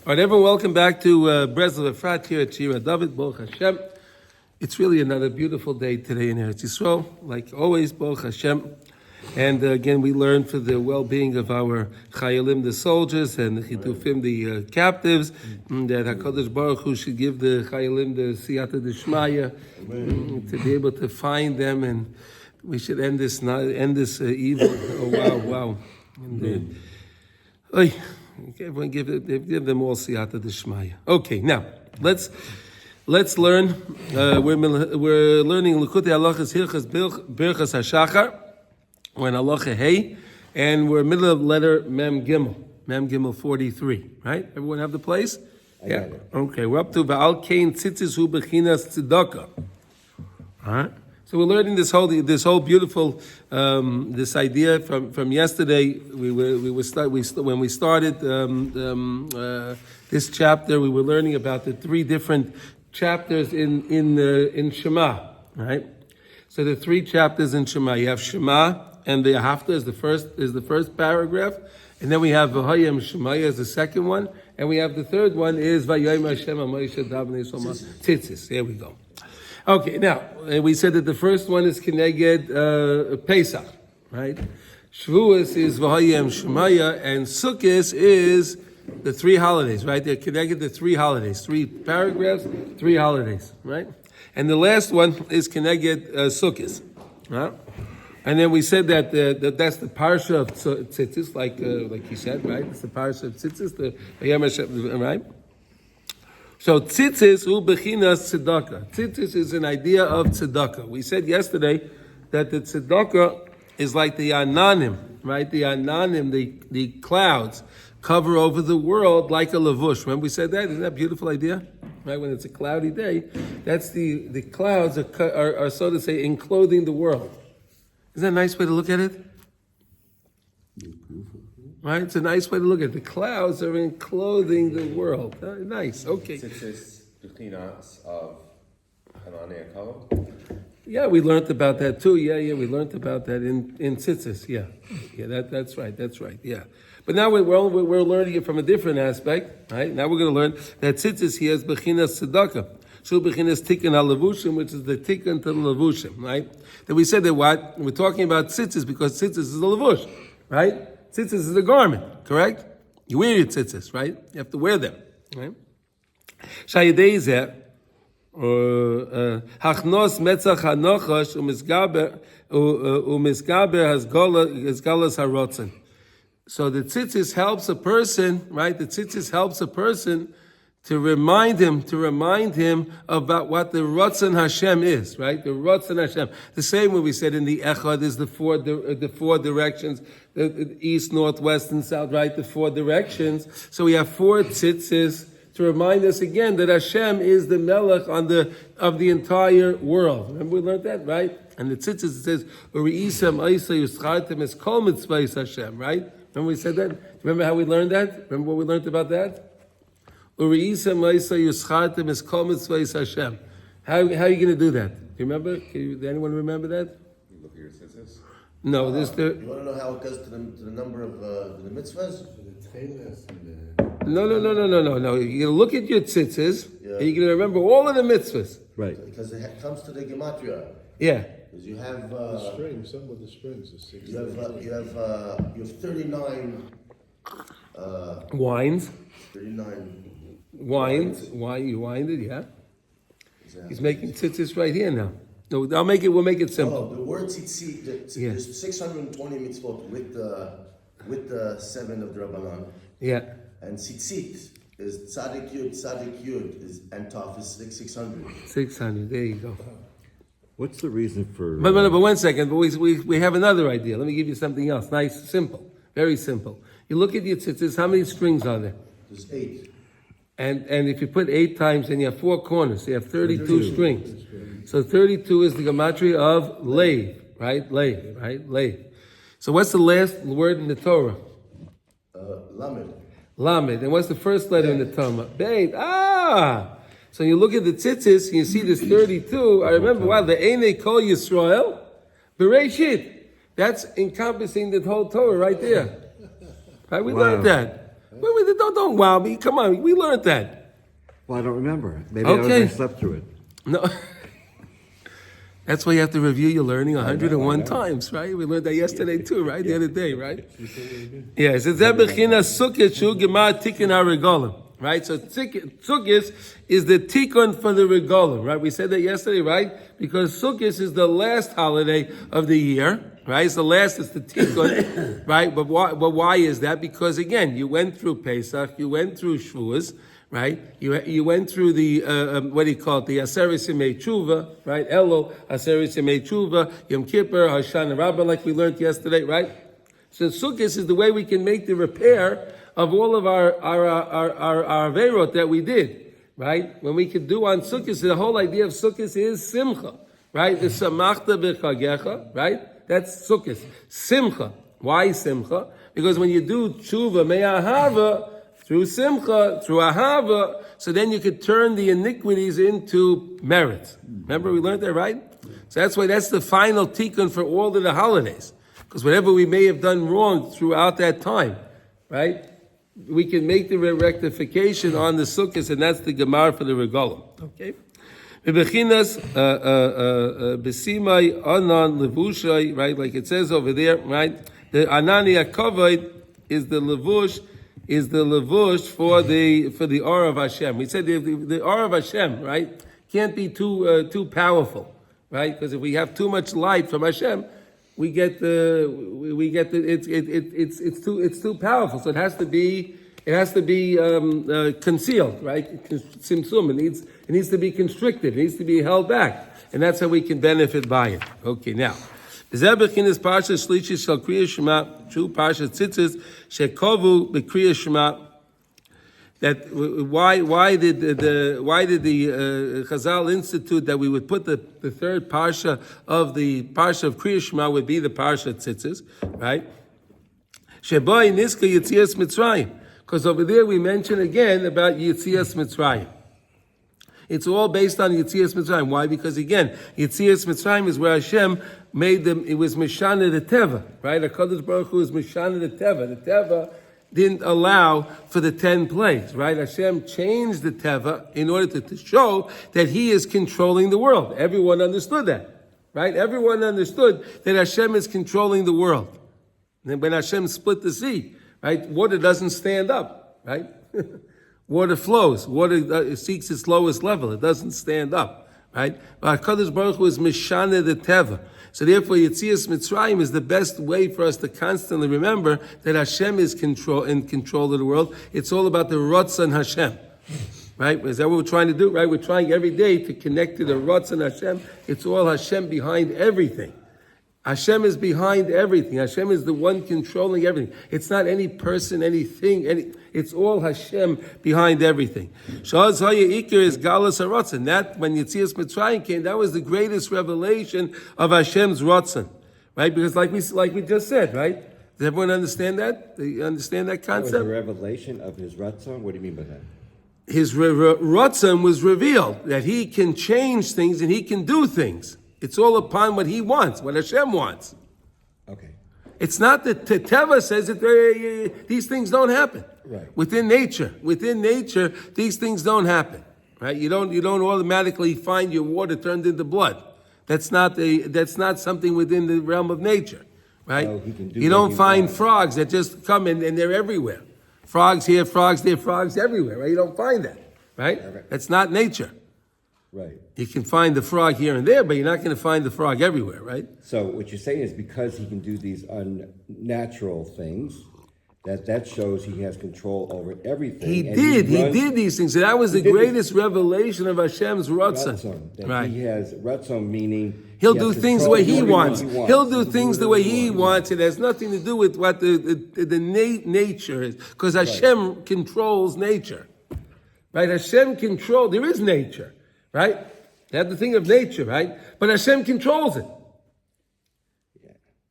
All right, everyone, welcome back to Breslov Efrat here at Shira David, Baruch Hashem. It's really another beautiful day today in Eretz Yisrael, like always, Baruch Hashem. And again, we learn for the well-being of our Chayalim, the soldiers, and the Chitufim, the captives, that HaKadosh Baruch Hu should give the Chayalim the Siyata D'Shmaya to be able to find them, and we should end this evil. Oh, wow. And, everyone give them all siyata d'shmaya. Okay, now let's learn. We're learning Likutey Halachos Hilchos Birchas Hashachar. We're in Halacha Hey, and we're middle of letter Mem Gimel 43. Right? Everyone have the place? Yeah. Okay, we're up to Va'al Kain Tzitzis Hu Bechinas Tzedakah. All right. So we're learning this whole beautiful this idea from yesterday. When we started this chapter, we were learning about the three different chapters in Shema, right? So the three chapters in Shema. You have Shema, and the Hafta is the first paragraph, and then we have V'hayim Shemaya as the second one, and we have the third one is Vayayim Hashem Moshe Davnei Soma Tzitzis. There we go. Okay, now, we said that the first one is Keneged Pesach, right? Shavuos is V'hayim Shemaya, and Sukkot is the three holidays, right? They're connected to three holidays, three paragraphs, three holidays, right? And the last one is Keneged Sukkot, right? And then we said that that's the parsha of Tzitzis, like he said, right? It's the parsha of Tzitzis, the V'hayim Hashem, right? So tzitzis hu bechinas tzedakah. Tzitzis is an idea of tzedakah. We said yesterday that the tzedakah is like the anonym, right? The anonym, the clouds cover over the world like a lavush. Remember we said that? Isn't that a beautiful idea? Right? When it's a cloudy day, that's the clouds are so to say enclothing the world. Isn't that a nice way to look at it? Right? It's a nice way to look at it. The clouds are enclothing the world. Nice. Okay. Tzitzis bechinas of anonym. Yeah, we learned about that too. Yeah, we learned about that in Tzitzis. Yeah, that's right. Yeah, but now we're learning it from a different aspect. Right? Now we're going to learn that Tzitzis here is bechinas tzedakah. So bechinas tikkun halavushim, which is the tikkun to the lavushim. Right? Then we said that what we're talking about Tzitzis because Tzitzis is the lavush. Right? Tzitzis is a garment, correct? You wear your tzitzis, right? You have to wear them, right? Shayideizer, hachnos metzach hanochash umisgaber has galas harotzen. So the tzitzis helps a person, right? The tzitzis helps a person to remind him about what the Ratzon Hashem is, right? The Ratzon Hashem. The same way we said in the Echad is the four directions, the east, north, west, and south, right? The four directions. So we have four tzitzis to remind us again that Hashem is the Melech of the entire world. Remember we learned that, right? And the tzitzis, it says, Uri'isam Aisa Yuschartem es kol mitzvahs Hashem, right? Remember we said that? Remember how we learned that? Remember what we learned about that? How are you going to do that? Do you remember? Does anyone remember that? You look at your tzitzis? No, You want to know how it goes to the number of the mitzvahs? No. You look at your tzitzis, and you're going to remember all of the mitzvahs. Right. Because it comes to the gematria. Yeah. Because you have the strings. Some of the strings are 6. You have 39 Wines. 39 wines. Why you wind it? Yeah. Exactly. He's making tzitzis right here now. No, we'll make it simple. Oh, the word tzitzit. There's 620 mitzvot with the 7 of the Rabbanan. Yeah. And tzitzit is tzadik yud is and taf is 600. 600. There you go. What's the reason for? But 1 second. But we have another idea. Let me give you something else. Nice, simple, very simple. You look at your tzitzis. How many strings are there? There's 8. And if you put 8 times, then you have 4 corners. So you have 32 strings. So 32 is the gematria of Lev, right? Lev. So what's the last word in the Torah? Lamed. Lamed. And what's the first letter in the Torah? Bet. So you look at the tzitzis, and you see this 32. I remember, the Einei Kol Yisrael, Bereshit. That's encompassing the whole Torah right there. Right? We learned that. Wait, don't wow me. Come on, we learned that. Well, I don't remember. Maybe Okay. I slept through it. No. That's why you have to review your learning 101 times, right? We learned that yesterday too, right? The other day, right? Yeah, it says, Zeh bechina sukkah shu gemar tikkun ha-regolim. Right? So Sukkot is the tikkun for the regolim, right? We said that yesterday, right? Because Sukkot is the last holiday of the year, right? It's the last, it's the tikkun, right? But why is that? Because again, you went through Pesach, you went through Shavuos, right? You went through the what do you call it? The Aseres Yemei Tshuva, right? Elul, Aseres Yemei Tshuva, Yom Kippur, Hoshana Rabbah, like we learned yesterday, right? So Sukkot is the way we can make the repair of all of our Aveirot that we did, right? When we could do on Sukkot, the whole idea of Sukkot is Simcha, right? It's Samachta b'chagecha, right? That's Sukkot. Simcha. Why Simcha? Because when you do Tshuva me'ahava, through Simcha, through Ahava, so then you could turn the iniquities into merit. Remember we learned that, right? So that's why that's the final tikkun for all of the holidays. Because whatever we may have done wrong throughout that time, right? We can make the rectification on the sukkahs, and that's the gemar for the regalim. Okay? Bebechinas besimai anan levushay, right? Like it says over there, right? The anani akavod is the levush for the aura of Hashem. We said the aura of Hashem, right? Can't be too powerful, right? Because if we have too much light from Hashem, it's too powerful. So it has to be concealed, right? Simsum. It needs to be constricted. It needs to be held back, and that's how we can benefit by it. Okay, now. Zebechin is Parsha Shlishi Shal Kriya Shema, true Parsha Tzitzit Shekovu B'Kriya Shema. That why did the Chazal institute that we would put the third Parsha of the Parsha of Kriya Shema would be the Parsha Tzitzit, right? Sheboi Niska Yitzias Mitzrayim, because over there we mention again about Yitzias Mitzrayim. It's all based on Yitzias Mitzrayim. Why? Because again, Yitzias Mitzrayim is where Hashem made them. It was Mishana the Teva, right? HaKadosh Baruch Hu is Mishana the Teva. The Teva didn't allow for the 10 plagues, right? Hashem changed the Teva in order to show that He is controlling the world. Everyone understood that, right? Everyone understood that Hashem is controlling the world. And when Hashem split the sea, right? Water doesn't stand up, right? Water flows. Water seeks its lowest level. It doesn't stand up, right? But HaKadosh Baruch Hu is Mishana the Teva. So therefore, Yitzias Mitzrayim is the best way for us to constantly remember that Hashem is in control of the world. It's all about the Ratzon Hashem, right? Is that what we're trying to do, right? We're trying every day to connect to the Ratzon Hashem. It's all Hashem behind everything. Hashem is behind everything. Hashem is the one controlling everything. It's not any person, anything, it's all Hashem behind everything. Sha'az Haya Iker is Galus HaRatzon. That, when Yitzias Mitzrayim came, that was the greatest revelation of Hashem's Ratzon. Right? Because like we just said, right? Does everyone understand that? Do you understand that concept? That was the revelation of his Ratzon? What do you mean by that? His Ratzon was revealed, that he can change things and he can do things. It's all upon what he wants, what Hashem wants. Okay. It's not that Teva says that these things don't happen. Right. Within nature, these things don't happen. Right? You don't automatically find your water turned into blood. That's not something within the realm of nature. Right? No, he can do you don't what he find wants. frogs that just come in and they're everywhere. Frogs here, frogs there, frogs everywhere. Right? You don't find that. Right? Okay. That's not nature. Right. You can find the frog here and there, but you're not going to find the frog everywhere, right? So what you're saying is because he can do these unnatural things, that shows he has control over everything. He did these things. And that was the greatest revelation of Hashem's Ratzon. Right. He has Ratzon, meaning He'll he do has things the control way he over wants. what He'll do things the way he wants. It has nothing to do with what the nature is. Because Hashem controls nature. Right? Hashem controls, there is nature. Right? You have the thing of nature, right? But Hashem controls it.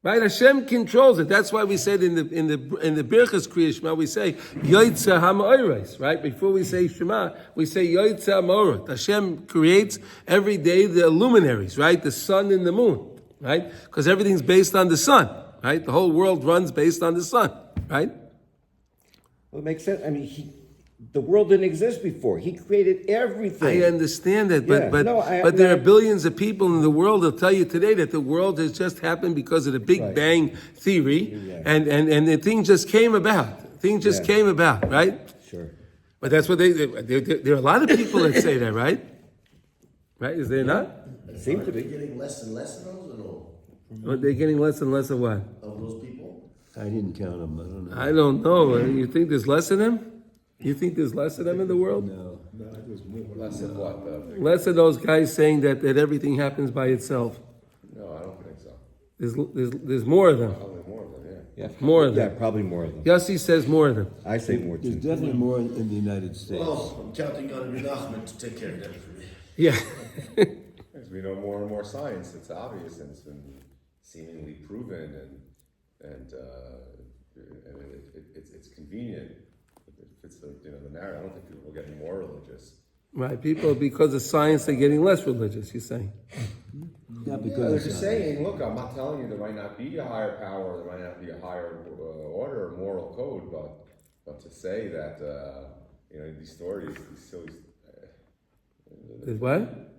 Right? Hashem controls it. That's why we said in the Birchas Kriya Shema, we say Yoitza HaMa'oros, right? Before we say Shema, we say Yoitza HaMa'orot. Hashem creates every day the luminaries, right? The sun and the moon, right? Because everything's based on the sun, right? The whole world runs based on the sun, right? Well, it makes sense. I mean, the world didn't exist before. He created everything. I understand that, but Yeah. No, I- but there are billions of people in the world that'll tell you today that the world has just happened because of the Big Right. Bang theory, Yeah. and the thing just came about. Things just Yeah. came about, right? Sure. But that's what there are a lot of people that say that, right? Right? Is there not? It seemed to Are they be. getting less and less of those or no? But they're getting less and less of what? Of those people? I didn't count them. I don't know. I don't know. You think there's less of them? You think there's less of them in the world? No, it was more. Less of what, though? Less of those guys saying that everything happens by itself. No, I don't think so. There's more of them. Probably more of them, yeah. Yeah. More of Yeah, them. probably more of them. Yossi says more of them. I say more There's too. definitely more in the United States. Well, I'm counting on Menachem to take care of that for me. Yeah. As we know more and more science, it's obvious and it's been seemingly proven and it's convenient. It fits the narrative. I don't think people are getting more religious. Right. People, because of science, they're getting less religious, you're saying. Not They're because just saying, look, I'm not telling you there might not be a higher power, there might not be a higher order or moral code, but to say that these stories, these silly. Is what?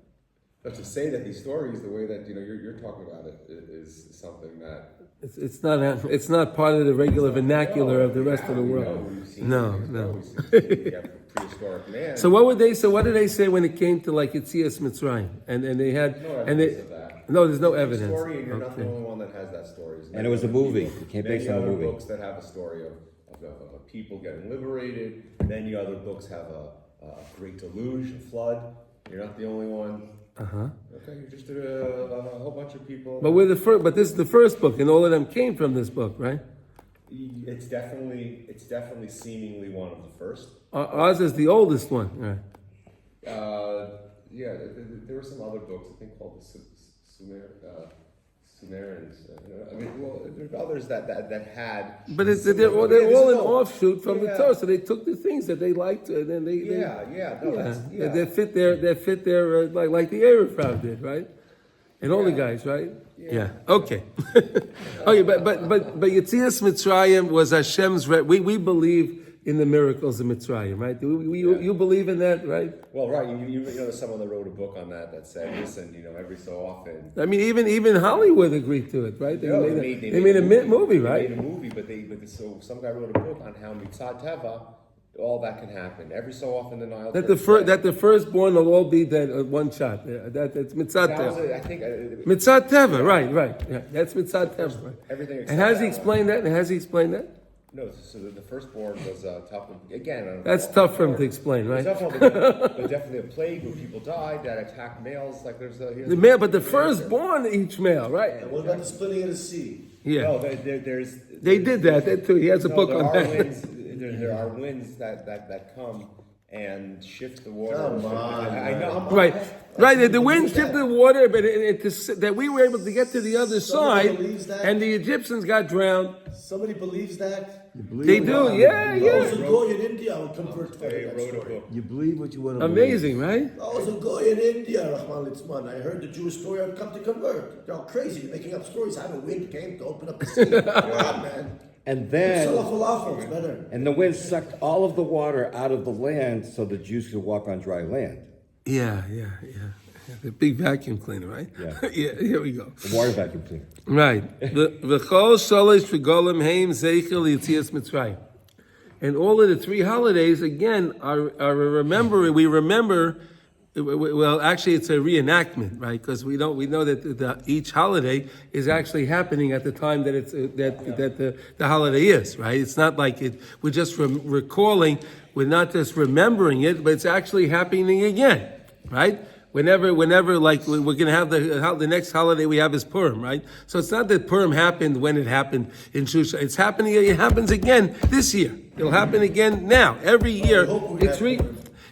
But to say that these stories, the way that you're talking about it, is something that. It's not part of the regular vernacular of the rest of the world. No. We have prehistoric man. So what would they? So what did they say when it came to like Yetzias Mitzrayim? And they had No and they. evidence of that. No, there's no It's a evidence. story, and you're not the Okay. only one that has that story. There's And it was a many other movie. people- It came many based on a other movie. books that have a story of people getting liberated. Many other books have a great deluge, a flood. You're not the only one. Okay, you just did a whole bunch of people. But we're the first. But this is the first book, and all of them came from this book, right? It's definitely seemingly one of the first. Ours is the oldest one. Right. There were some other books, I think, called the Sumerians. There's others that had. But they're similar- all this is an no- offshoot from the Yeah. Torah. So they took the things that they liked, and then they They fit their like the Erev did, right? And all the guys, right? Yeah. Okay. Okay, but Yetzias Mitzrayim was Hashem's. We believe in the miracles of Mitzrayim, right? You believe in that, right? Well, right. You know, someone that wrote a book on that said, listen, every so often. I mean, even Hollywood agreed to it, right? They They made a movie, right? They made a movie, but so some guy wrote a book on how Mitzad Teva, all that can happen. Every so often the Nile. That the firstborn will all be dead at one shot. That's Mitzad Teva. I think. Mitzad Teva, right. Yeah, that's Mitzad Teva. Right. Everything. And has he explained that? No, so the firstborn was tough. Again, I don't know. That's tough for him to explain, right? It's tough, but definitely a plague where people died that attacked males. Like there's The male, but the firstborn each male, right? And what about the splitting of the sea? Yeah, No, there's. they did that too. He has a book there on are that. winds. There are winds that come and shift the water. Come on, I know. Right. The wind shifted the water, but that we were able to get to the other Somebody side, believes that? and the Egyptians got drowned. Somebody believes that? They do, yeah. I was a goy in India. I would convert for They that wrote a story. book. you believe what you want to Amazing, right? I was a goy in India, Rahman Litzman. I heard the Jewish story. I'd come to convert. They're all crazy. They're making up stories how the wind came to open up the sea. Come on, man. And Salah then, falafel, it's better. and the wind sucked all of the water out of the land so the Jews could walk on dry land. Yeah. The big vacuum cleaner, right? Yeah. Yeah, here we go. The water vacuum cleaner. Right. V'chol shalish v'golim heim zeichel yitzias Mitzrayim. And all of the three holidays, again, are remembering. We remember. Well, actually, it's a reenactment, right? Because we know that each holiday is actually happening at the time that it's that the holiday is, right? It's not like we're just recalling. We're not just remembering it, but it's actually happening again, right? Whenever, like we're going to have the next holiday we have is Purim, right? So it's not that Purim happened when it happened in Shusha. It's happening. It happens again this year. It'll happen again now. Every year,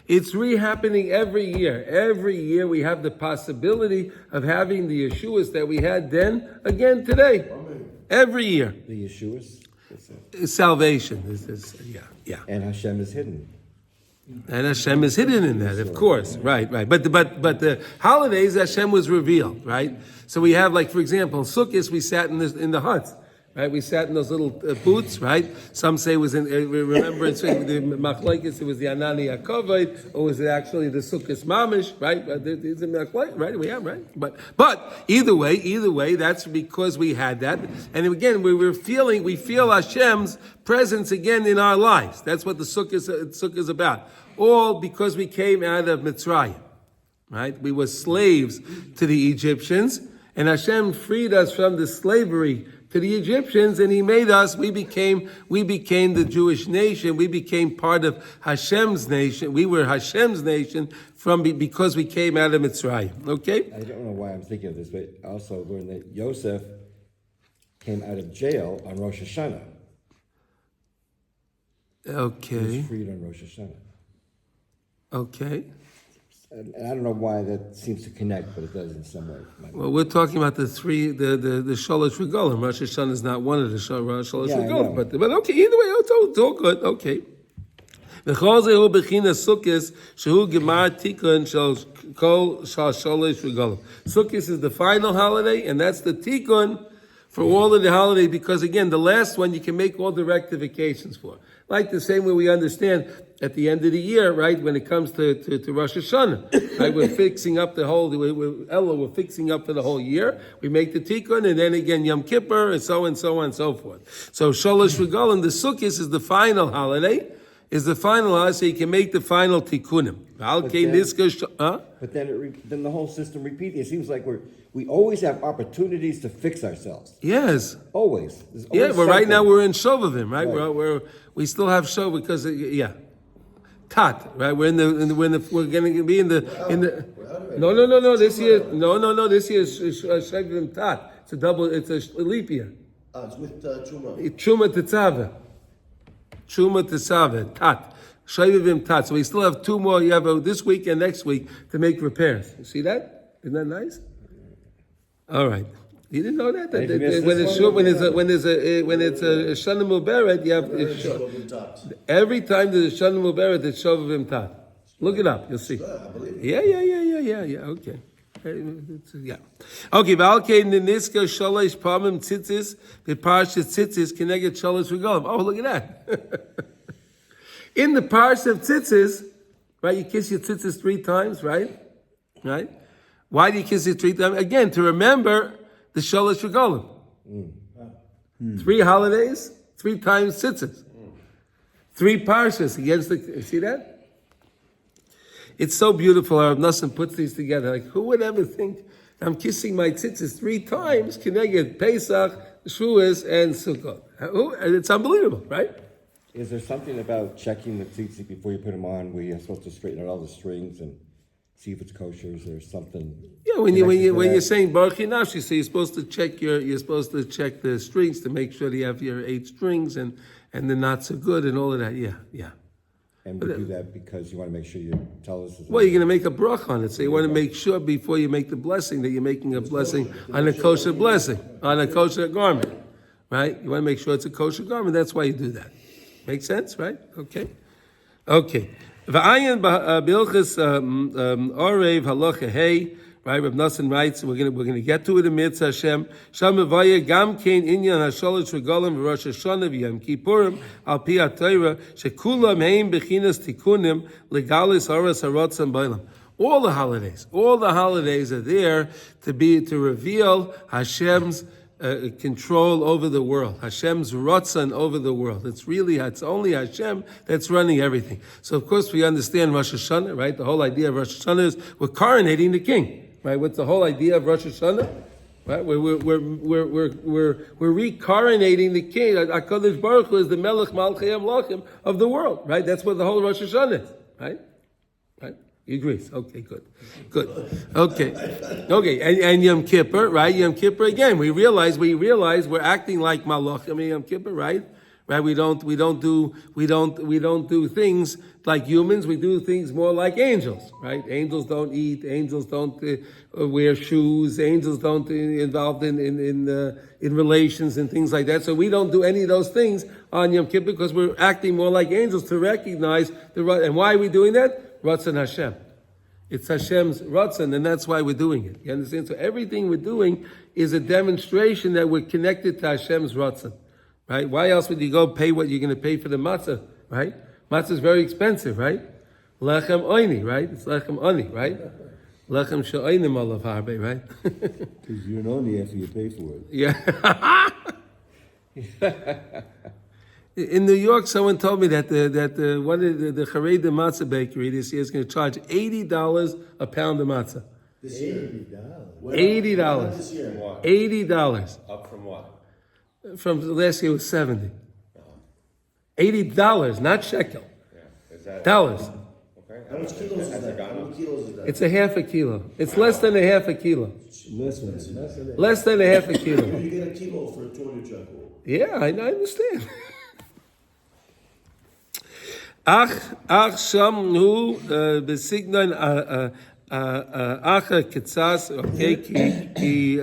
it's re-happening every year. Every year we have the possibility of having the Yeshuas that we had then again today. Every year, The Yeshuas. salvation yeah. And Hashem is hidden. And Hashem is hidden in that, of course. Right. But the holidays, Hashem was revealed, right? So we have, like, for example, Sukkot, we sat in the huts, right? We sat in those little booths, right? Some say it was in, remembrance of the Machlokes, it was the Anani Yakovite, or was it actually the Sukkos Mamish, right? It's a Machlokes, right? We have, right? But either way, that's because we had that. And again, we feel Hashem's presence again in our lives. That's what the Sukkah is about. All because we came out of Mitzrayim, right? We were slaves to the Egyptians, and Hashem freed us from the slavery to the Egyptians, and He made us. We became the Jewish nation. We became part of Hashem's nation. We were Hashem's nation because we came out of Mitzrayim. Okay. I don't know why I'm thinking of this, but I also learned that Yosef came out of jail on Rosh Hashanah. Okay. He was freed on Rosh Hashanah. Okay. And I don't know why that seems to connect, but it does in some way. Well, we're talking about the Shalosh Regalim. Rosh Hashanah is not one of the Shalosh Regalim, but okay, either way, it's all good. Okay. V'chol zehu b'chinas Sukkos shehu gemar tikun shel kol Shalosh Regalim. Sukkos is the final holiday, and that's the tikun for all of the holidays, because again, the last one you can make all the rectifications for. Like the same way we understand at the end of the year, right, when it comes to Rosh Hashanah, right, we're fixing up we're fixing up for the whole year. We make the tikkun, and then again Yom Kippur, and so on and so forth. So Shalosh Regalim, the Sukkot is the final holiday, so you can make the final tikkunim. But then the whole system repeats. It seems like we always have opportunities to fix ourselves. Yes. Always. Yeah, but right now we're in Shovavim, right? We still have Shov because Tat, right? We're going to be in the. No. This year is Shovavim Tat. It's a leap year. It's with Truma. Truma Tetzaveh, Tat. Shovavim Tat. So we still have two more. You have this week and next week to make repairs. You see that? Isn't that nice? All right. You didn't know that? When it's a Shana Muberet, you have every time there's a Shana Muberet, it's Shovavim Tat. Look it up, you'll see. Yeah. Okay. Yeah. Okay. V'alkein niska shalosh pamim tzitzis b'parshat tzitzis keneged shalosh regalim. Oh, look at that. In the parsha of tzitzis, right? You kiss your tzitzis 3 times, right? Right. Why do you kiss it 3 times? Again, to remember the Shalosh Regalim. 3 holidays, 3 times tzitzis. 3 parshas against you see that? It's so beautiful how Nassim puts these together. Like, who would ever think I'm kissing my tzitzis 3 times? Keneged Pesach, Shavuos, and Sukkot. It's unbelievable, right? Is there something about checking the tzitzit before you put them on where you're supposed to straighten out all the strings and see if it's kosher? Is there something? Yeah, when you're saying Baruch Nafshi, so you're supposed to check the strings to make sure that you have your 8 strings and they're not so good and all of that. Yeah. And we do that because you want to make sure you tell us. Well, you're going to make a brach on it, so you want to make sure before you make the blessing that you're making a blessing on a kosher blessing, on a kosher garment, right? You want to make sure it's a kosher garment. That's why you do that. Make sense, right? Okay. V'ayin b'ilchus orev halacha hey. Right, Rav Nassim writes, we're going to get to it in Mitzvah Hashem. Sham mevaya gam kein inyan hashalosh regalim v'Rosh Hashanah v'Yom Kippurim al pi haTorah shekulam heim bechinas tikunim legalis haras haratzon b'olam. All the holidays are there to reveal Hashem's control over the world, Hashem's ratzon over the world. It's only Hashem that's running everything. So of course we understand Rosh Hashanah, right? The whole idea of Rosh Hashanah is we're coronating the king. Right, what's the whole idea of Rosh Hashanah? Right, we're recoronating the king. HaKadosh Baruch Hu is the Melech Malchei Amlachim of the world. Right, that's what the whole Rosh Hashanah is. Right. He agrees. Okay, good. Okay, and Yom Kippur, right? Yom Kippur again. We realize we're acting like Malachim in Yom Kippur, right? Right, we don't do things like humans. We do things more like angels, right? Angels don't eat. Angels don't wear shoes. Angels don't involved in relations and things like that. So we don't do any of those things on Yom Kippur because we're acting more like angels to recognize and why are we doing that? Ratzon Hashem. It's Hashem's ratzon, and that's why we're doing it. You understand? So everything we're doing is a demonstration that we're connected to Hashem's ratzon, right? Why else would you go pay what you're going to pay for the matzah, right? Matzah is very expensive, right? Lechem oini, right? It's lechem oni, right? Lechem she'oinim olav harbe, right? Because you're only after you pay for it. Yeah. In New York, someone told me that one of the Charei de Matzah bakery this year is going to charge $80 a pound of matzah. This year. $80. This year. What? $80. Up from what? From last year it was $70. $80, not shekel. Yeah. Is that Dollars. Okay. How much kilos is that? How many kilos is that? It's a half a kilo. It's less than a half a kilo. Less than that. Less than a half a kilo. You get a kilo for a 200 shekel. Yeah, I understand. Ach shamnu besignon acha ketzas, okay, ki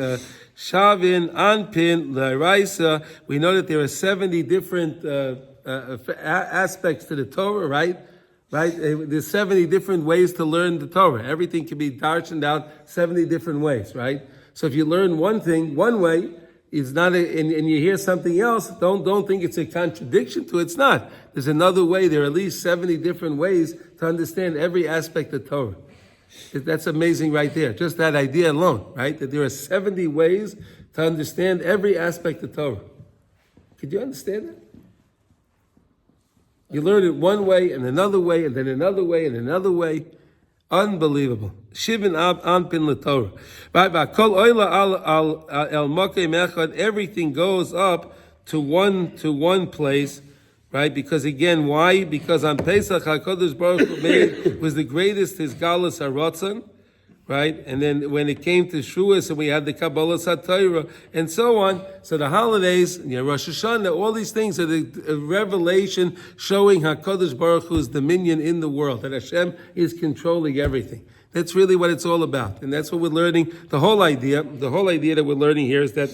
shavin anpin la'iraisa. We know that there are 70 different aspects to the Torah, right? Right? There's 70 different ways to learn the Torah. Everything can be darshaned out 70 different ways, right? So if you learn one thing one way, it's not and you hear something else, don't think it's a contradiction to it. It's not. There's another way. There are at least 70 different ways to understand every aspect of Torah. That's amazing right there. Just that idea alone, right? That there are 70 ways to understand every aspect of Torah. Could you understand that? You learn it one way and another way and then another way and another way. Unbelievable. Shivin anpin l'Torah. Right, kol oila al el mokei mechad. Everything goes up to one place, right? Because again, why? Because on Pesach HaKadosh Baruch Hu made was the greatest his galus haratzon, right? And then when it came to Shavuos, and we had the Kabbalah HaTorah and so on. So the holidays, Rosh Hashanah, all these things are the revelation showing HaKadosh Baruch Hu's dominion in the world, that Hashem is controlling everything. That's really what it's all about. And that's what we're learning. The whole idea that we're learning here is that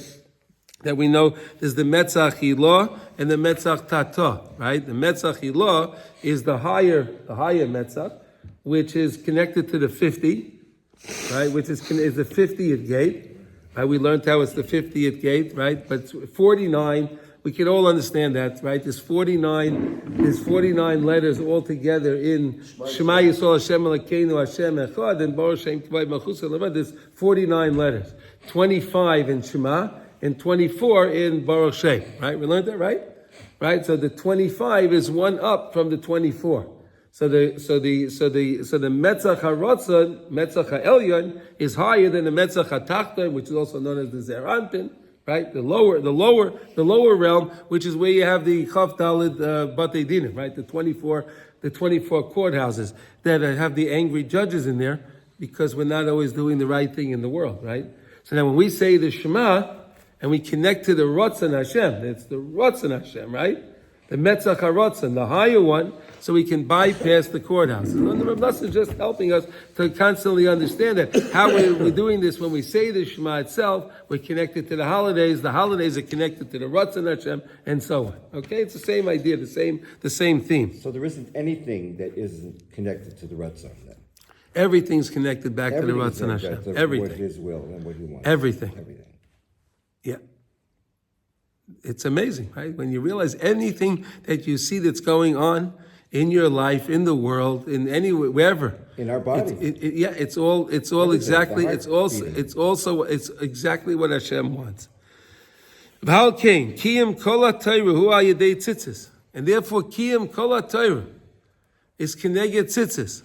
we know there's the Metzach Hilah and the Metzach Tata, right? The Metzach Hilah is the higher Metzach, which is connected to the 50, right? Which is the 50th gate. Right? We learned how it's the 50th gate, right? But 49, we can all understand that, right? There's 49 letters all together in Shema Yisrael Hashem Elokeinu Hashem Echad and Baruch Shem Kavod Malchus Levad. There's 49 letters, 25 in Shema and 24 in Baruch Shem. Right? We learned that, right? Right. So the 25 is one up from the 24. So the Metzach HaRotzon, Metzach HaElyon, is higher than the Metzach HaTachton, which is also known as the Zer Anpin, right? The lower realm, which is where you have the Chav Daled Batei Dinim, right? The 24 courthouses that have the angry judges in there, because we're not always doing the right thing in the world, right? So now when we say the Shema and we connect to the Rotzon Hashem, it's the Rotzon Hashem, right? The Metzach HaRotzon, the higher one, so we can bypass the courthouses. And the Rav Nosson is just helping us to constantly understand that. How we're doing this when we say the Shema itself, we're connected to the holidays are connected to the Ratzon Hashem, and so on. Okay? It's the same idea, the same theme. So there isn't anything that isn't connected to the Ratzon then? Everything's connected back to the Everything's Ratzon connected Hashem. to Everything. What His will and what He wants. Everything. Everything. Yeah. It's amazing, right? When you realize anything that you see that's going on in your life, in the world, in wherever. In our body. It's all exactly, it's exactly what Hashem wants. V'hal kain, kiyam kol ha'Torah hu al-yedei tzitzis. And therefore, kiyam kol ha'Torah is keneged tzitzis.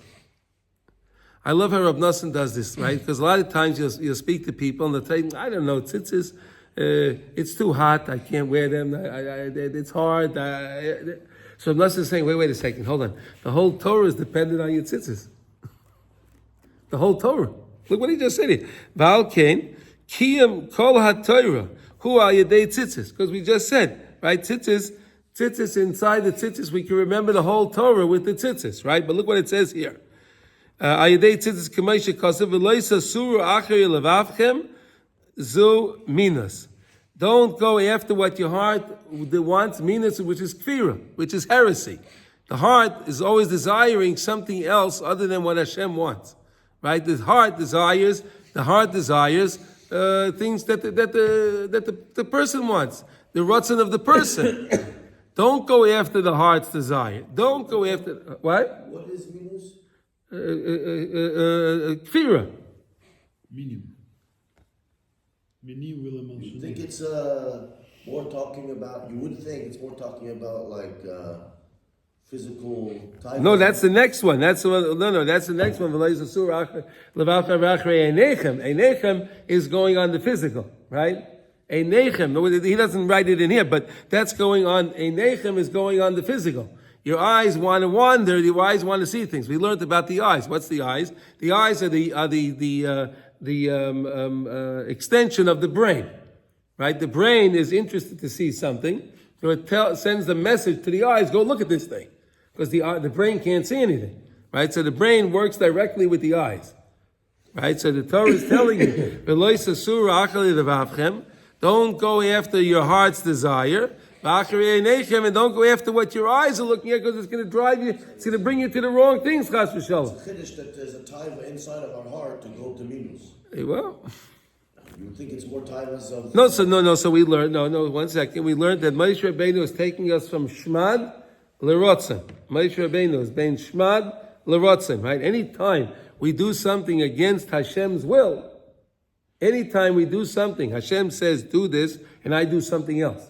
I love how Rav Nosson does this, right? Because a lot of times you'll speak to people and they'll tell you, I don't know, tzitzis, it's too hot, I can't wear them, it's hard. So Rav Nosson is saying, wait a second, hold on. The whole Torah is dependent on your tzitzis. The whole Torah. Look what he just said here. V'al kain, kiyam kol ha'Torah hu al yedei tzitzis. Because we just said, right, tzitzis, inside the tzitzis, we can remember the whole Torah with the tzitzis, right? But look what it says here. Al yedei tzitzis k'may shekasav v'lo yisasuru acher levavchem zu minas. Don't go after what your heart wants, minas, which is kfira, which is heresy. The heart is always desiring something else other than what Hashem wants. right? The heart desires things that the person wants, the ratzon of the person. Don't go after the heart's desire. Don't go after what? What is minus? Kfira. Minimum. Mini will You think it's more talking about? You would think it's more talking about like physical type. No, that's the next one. That's the one. No, that's the next one. Einechem is going on the physical, right? Einechem. No, he doesn't write it in here, but that's going on. Einechem is going on the physical. Your eyes want to wander. Your eyes want to see things. We learned about the eyes. What's the eyes? The eyes are the extension of the brain, right? The brain is interested to see something, so it sends the message to the eyes: go look at this thing, because the brain can't see anything, right? So the brain works directly with the eyes, right? So the Torah is telling you, don't go after your heart's desire. And don't go after what your eyes are looking at, because it's going to drive you, it's going to bring you to the wrong things, chas v'shalom. It's a chiddush that there's a time inside of our heart to go to minus. Well, You think it's more time as of no. So we learned. No. 1 second. We learned that Moshe Rabbeinu is taking us from shmad lerotzen. Moshe Rabbeinu is bein shmad lerotzen. Right. Anytime we do something against Hashem's will, anytime we do something, Hashem says do this, and I do something else.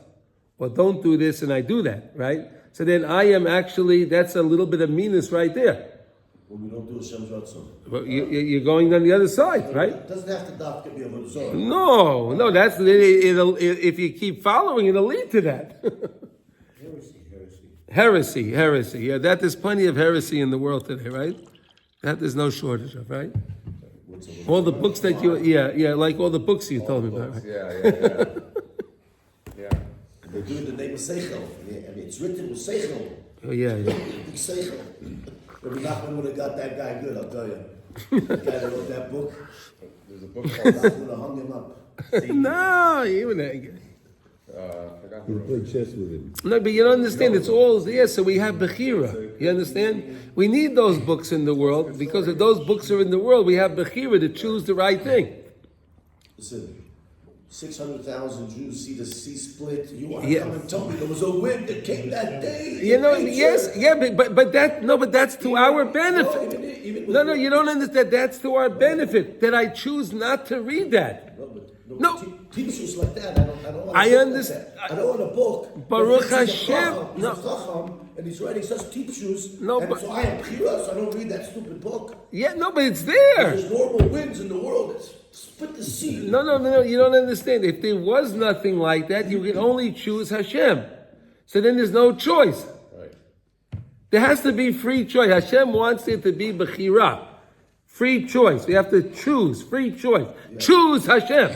Or don't do this and I do that, right? So then I am actually, that's a little bit of meanness right there. when we don't do Hashem's ratzon. But you're going on the other side, right? It doesn't have to be a ratzon. No, that's, if you keep following, it'll lead to that. Heresy. Yeah, that there's plenty of heresy in the world today, right? That there's no shortage of, right? All the books that like all the books you told me about, right? Yeah. They do it in the name of Seichel. And it's written with Seichel. Oh, yeah. Big Seichel. Rabbi Nachman would have got that guy good, I'll tell you. The guy that wrote that book. There's a book Nachman called, would have hung him up. No, even that. I forgot You the play chess with him. No, but you don't understand. It's all so we have Bechira. You understand? We need those books in the world, because if those books are in the world, we have Bechira to choose the right thing. Listen, 600,000 Jews see the sea split. You want to Yeah. come and tell me there was a wind that came that day? You know, in nature? yes, yeah, but that's to our benefit. Even No, you don't understand. That's to our benefit that I choose not to read that. No. Teach us like that. I don't want. I understand. I don't want a book. Baruch He's a Hashem. chacham, No. he's a chacham, and he's writing such teachers. No, and but- so I am pure, so I don't read that stupid book. Yeah, no, but it's there. There's normal winds in the world that split the sea. No, you don't understand. If there was nothing like that, you can only choose Hashem. So then there's no choice. right. There has to be free choice. Hashem wants it to be Bechira. Free choice. We have to choose. Free choice. Yeah. Choose Hashem.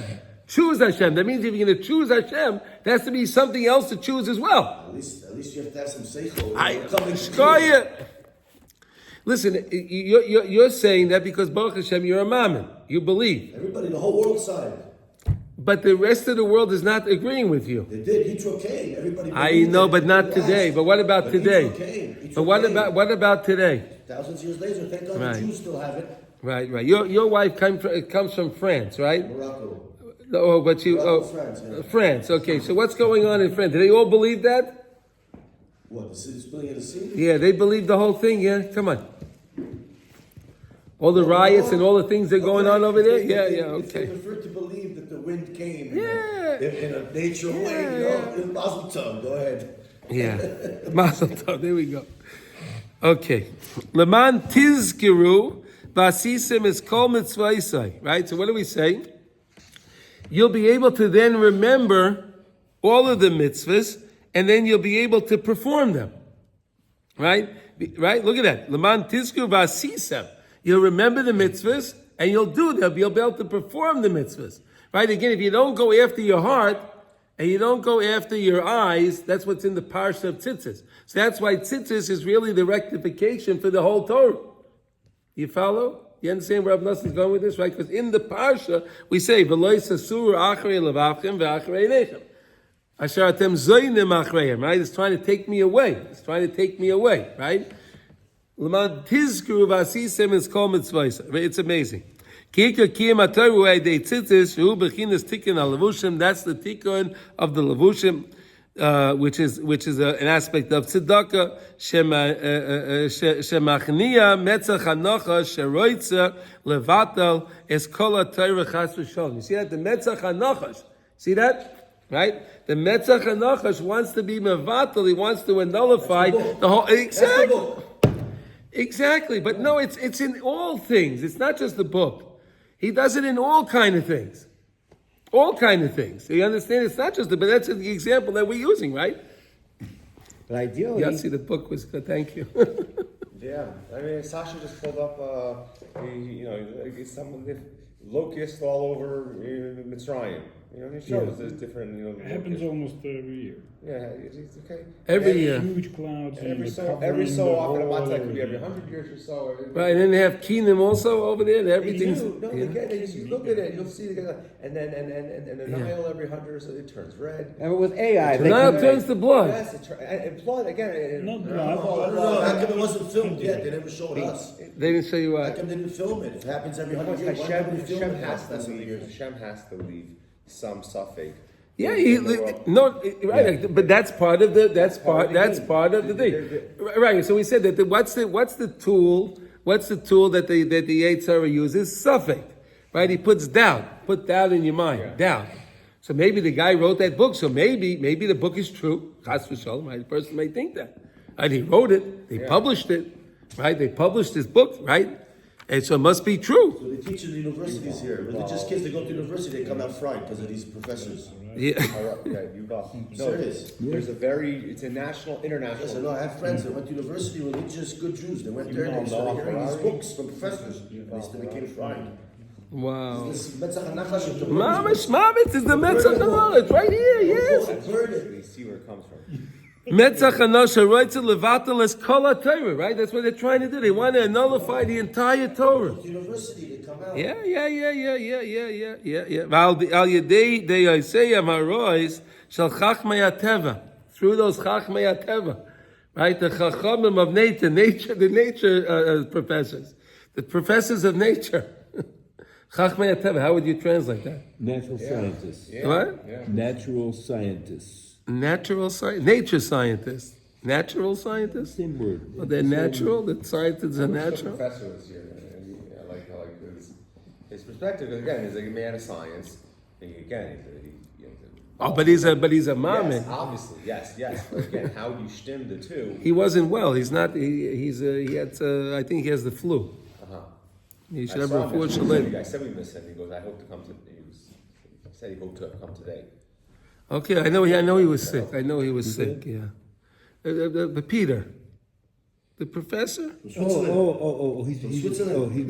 Choose Hashem. That means if you're going to choose Hashem, there has to be something else to choose as well. At least you have to have some seichel. Listen, you're saying that because Baruch Hashem, you're a mammon. You believe. Everybody, the whole world side. But the rest of the world is not agreeing with you. They did. Hitro came. Everybody. I know, but not today. But what about today? But what about today? Thousands of years later, thank God Right. the Jews still have it. Right. Your wife comes from France, right? Morocco. Oh, but France, yeah. France. Okay, so what's going on in France? Do they all believe that? What, the city splitting of the sea? Yeah, they believe the whole thing. Yeah, come on. All the riots and all the things that are going on over there. If they Okay. prefer to believe that the wind came Yeah. in a nature way, in Mazel Tov, go ahead. Yeah, Mazel Tov. There we go. Okay, Leman Tizkiru Vasisim is Kol Mitzvaisai. Right. So what do we say? You'll be able to then remember all of the mitzvahs, and then you'll be able to perform them. Right? Look at that. Leman Tizkiru Vasisem. You'll remember the mitzvahs, and you'll do them. You'll be able to perform the mitzvahs. Right? Again, if you don't go after your heart, and you don't go after your eyes, that's what's in the parsha of Tzitzit. So that's why Tzitzit is really the rectification for the whole Torah. You follow? You understand where Rav Nosson is going with this, right? Because in the parsha we say, "V'lo yisasur achrei levavchem ve'achrei nechem." Asher atem zoynim achreihem. Right? It's trying to take me away. It's trying to take me away. Right? L'man tizkuru v'asisem is kol mitzvahs. It's amazing. Kika kiyam ataru de tzitzis shu bechinas tikkun al-levushim. That's the tikkun of the levushim, which is an aspect of tzedakah. Shemachnia metzach hanocha sheroitza levatal es kol Torah chas v'shalom. You see that the metzach hanocha. See that? Right? The Metzach HaNachash wants to be mevatel, he wants to nullify the whole... Exactly. But no, it's in all things. It's not just the book. He does it in all kind of things. All kind of things. So you understand? It's not just but that's the example that we're using, right? But ideally, Yeah, see, the book was good. Thank you. Yeah, I mean, Sasha just pulled up, some of the locusts all over Mitzrayim. You know, he shows there's different, It happens almost every year. Yeah, it's okay. Every year. Huge clouds. Every so often, it could be every 100 years or so. Right, and then they have Keenum also over there. Everything's... You look at it, you'll see the and then the Nile every 100 or so, it turns red. and with AI, The Nile turns to blood. Yes, and blood again. Not blood. No, how come it wasn't filmed yet? They never showed us. They didn't show you How what. come they didn't film it? If it happens every 100 years, why don't we film it? Hashem has to leave some suffix. Yeah, right. But that's part of the thing, right? So we said that what's the tool that the Yetzer Hara uses? Suffix, right? He puts doubt. Put doubt in your mind. Doubt. So maybe the guy wrote that book. So maybe the book is true. Chas v'shalom, right? The person may think that. Right? He wrote it. They published it. Right? They published his book. Right? And so it must be true. So they teach in the universities here. Religious kids, they go to university, they come out fried because of these professors. Yeah. You got Serious. There's it's a international. Listen, no, I have friends that went to university, religious, good Jews. They went there and they started hearing these books from professors. They became fried. Wow. This Metzach HaNachash is the Mamish is the Metzach HaNachash. It's right here. Yes. Burn it. You see where it comes from. Metzach HaNachash writes to levatel es kol Torah, right? That's what they're trying to do. They want to nullify the entire Torah. University, they come out. Yeah. Al yedei de Yosei Amarois shel Chachmei HaTeva. Through those Chachmei HaTeva, right? The Chachamim of nature, the nature professors, the professors of nature. Chachmei HaTeva. How would you translate that? Natural scientists. What? Natural scientists. Nature scientists. Natural scientists? Same word. Well, they're natural. The scientists are natural. Professor is here. I like his perspective. Because again, he's a man of science. And again, But he's a yes, mammon. obviously, yes. But again, how do you stem the two? He wasn't well. He's not. He had. I think he has the flu. He should have a fortune. I said we miss him. He goes, I hope to come to. He said he hoped to come today. Okay, I know he was sick. Yeah. The Peter, the professor. Switzerland. He's been Switzerland. sick.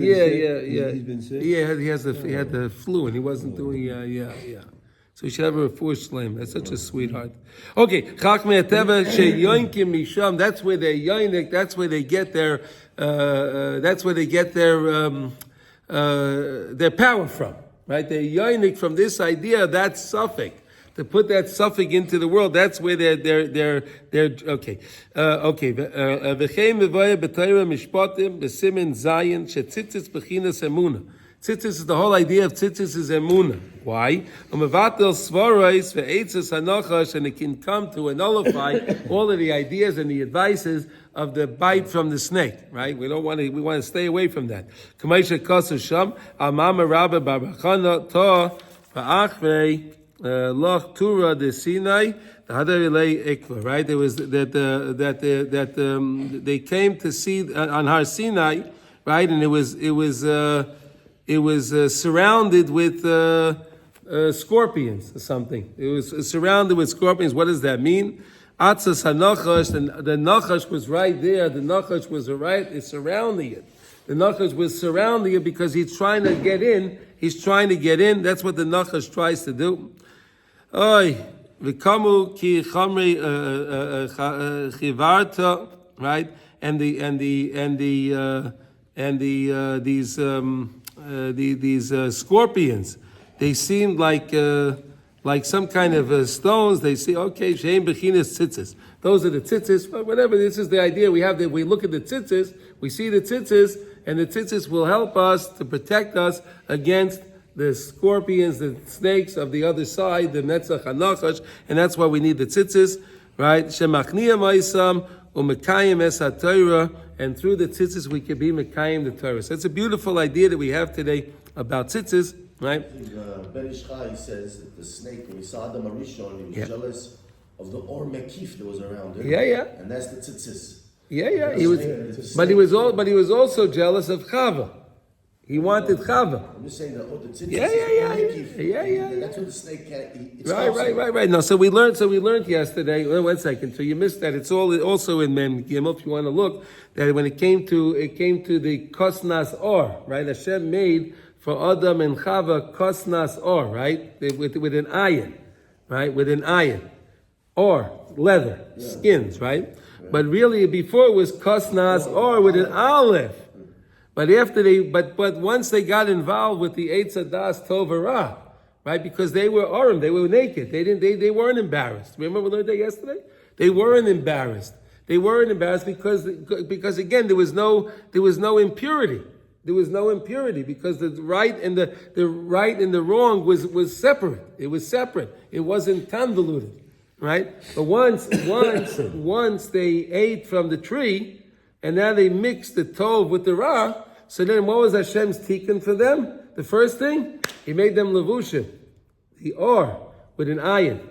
Yeah. He's been sick. Yeah, he had the flu and he wasn't doing. Yeah. So he should have a refuah shleim. That's such a sweetheart. Okay, Chachmei HaTeva sheyoinkim misham. That's where they're yoinik. That's where they get their. That's where they get their power from. Right? They're yoinik from this idea. That's suffix. To put that suffix into the world, that's where they're okay. V'chein mevoya b'Torah mishpatim b'simin zayin shetzitz b'chinas emuna. Tzitzit is the whole idea of tzitzit is emuna. Why? Umevatel svaros ve'etzes hanachash, and it can come to nullify all of the ideas and the advices of the bite from the snake. Right? We want to stay away from that. K'maisha kasu sham amama rabba barbachana to va'achrei. Loch Tura de Sinai, the Hadarei Ikva, right? There was that they came to see on Har Sinai, right? And it was surrounded with scorpions or something. It was surrounded with scorpions. What does that mean? Atzas HaNachash, the Nachash was right there. The Nachash was it's surrounding it. The Nachash was surrounding it because he's trying to get in. That's what the Nachash tries to do. Oy, v'kamu ki chamri chivarta, right? And these scorpions, they seemed like some kind of stones. They say, okay, sheim bechinas tzitzis. Those are the tzitzis, but whatever. This is the idea we have. That we look at the tzitzis, We see the tzitzis, and the tzitzis will help us to protect us against the scorpions, the snakes of the other side, the netzach hanachash, and that's why we need the tzitzis, right? Shemachniya ma'isam u'mekayim es haTorah, and through the tzitzis we can be mekayim the Torah. So it's a beautiful idea that we have today about tzitzis, right? Ben Ish Chai says that the snake, when he saw Adam Arishon, he was jealous of the Or Mekif that was around him. Yeah. And that's the tzitzis. Yeah. He was, but he was also jealous of Chava. He wanted Chava. I'm just saying that the tzitzis. Yeah. That's what the snake can't eat. Right. No, so we learned yesterday. Well, 1 second. So you missed that. It's all also in Mem Gimel. If you want to look, that when it came to the Kosnas Or, right? Hashem made for Adam and Chava Kosnas Or, right? With an iron, right? With an iron, or leather, skins, right? But really, before it was Kosnas Or with an olive. But but once they got involved with the Eitz Hadas Tov Ra, right? Because they were Arim, they were naked. They weren't embarrassed. Remember we learned that yesterday? They weren't embarrassed. They weren't embarrassed because again there was no impurity. There was no impurity because the right and the right and the wrong was separate. It was separate. It wasn't convoluted, right? But once they ate from the tree, and now they mixed the tov with the ra. So then, what was Hashem's tikkun for them? The first thing, He made them levushim, the or with an iron.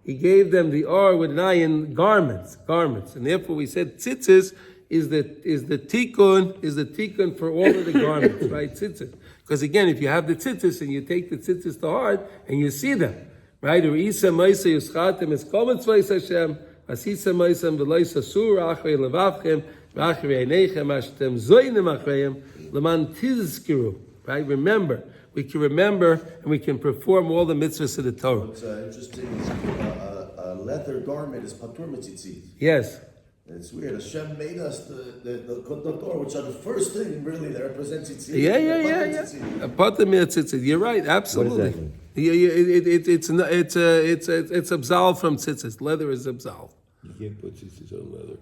He gave them the or with an iron garments, and therefore we said tzitzis is the tikkun for all of the garments, right? Tzitzis, because again, if you have the tzitzis and you take the tzitzis to heart and you see them, right? U'isa ma'isa yuschatem es kol mitzvos Hashem, asisa ma'isam v'loisa sur achrei levavchem v'achrei einechem ashtem zoynim achreim leman tizkiru, right? Remember. We can remember and we can perform all the mitzvahs of the Torah. What's interesting is a leather garment is patur mitzitzit. Yes. It's weird. Hashem made us the Torah, which are the first thing really that represents tzitzit. Yeah. Patur mitzitzit. You're right. Absolutely. What does that mean? It's absolved from tzitzis. Leather is absolved. You can't put tzitzit on leather.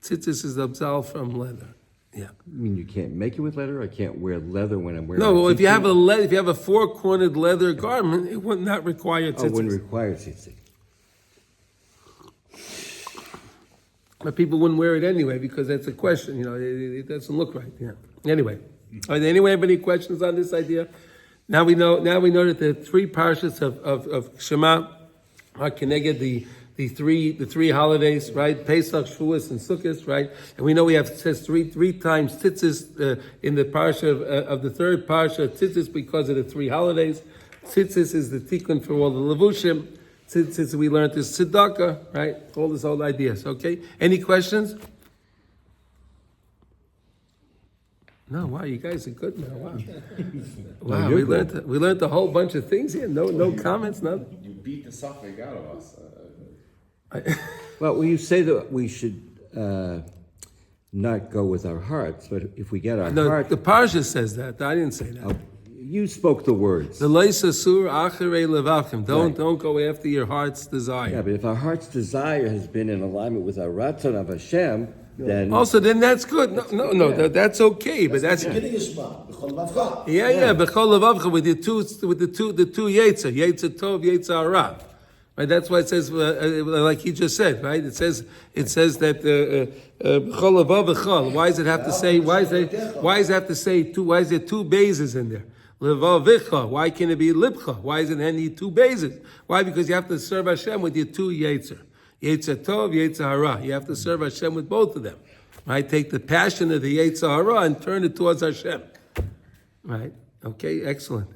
Tzitzis is absolved from leather. Yeah. I mean, you can't make it with leather. I can't wear leather when I'm wearing. No, well, if you tzitzit? have a four-cornered leather garment, it would not require tzitzis. Oh, it wouldn't require tzitzit. But people wouldn't wear it anyway because that's a question. It doesn't look right. Yeah. Anyway, anyone have any questions on this idea? Now we know that the three parshas of Shema are connected the three holidays, right? Pesach, Shavuos, and Sukkot, right? And we know it says three times tzitzis in the parsha of the third parsha, tzitzis because of the three holidays. Tzitzis is the tikkun for all the levushim. Tzitzis we learned is tzedakah, right? All these old ideas, okay? Any questions? No, wow, you guys are good now. Wow, wow, we learned a whole bunch of things here. No comments, nothing. You beat the suffering out of us. Well, you say that we should not go with our hearts, but if we get our heart, the parsha says that. I didn't say that. You spoke the words. The leisa sur acharei levavchem. Don't go after your heart's desire. Yeah, but if our heart's desire has been in alignment with our ratzon of Hashem, then that's good. No, that's okay. But that's Beginning of Shema, b'chol levavcha. b'chol levavcha with the two yetzer tov, yetzer hara. Right, that's why it says, like he just said, right? It says that b'chol levavcha. Why does it have to say? Why does it have to say two? Why is there two bases in there? Levavicha. Why can't it be libcha? Why does it need two bases? Why? Because you have to serve Hashem with your two yetzer. Yetzer tov, yetzer hara. You have to serve Hashem with both of them. Right? Take the passion of the yetzer hara and turn it towards Hashem. Right? Okay, excellent.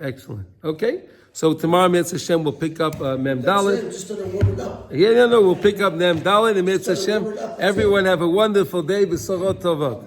Okay? So tomorrow, Mitzvah Hashem, we'll pick up Mem Dalet. Just to warm it up. Yeah, no, we'll pick up Mem Dalet and Mitzvah Hashem. Everyone have a wonderful day. B'sorot tovot.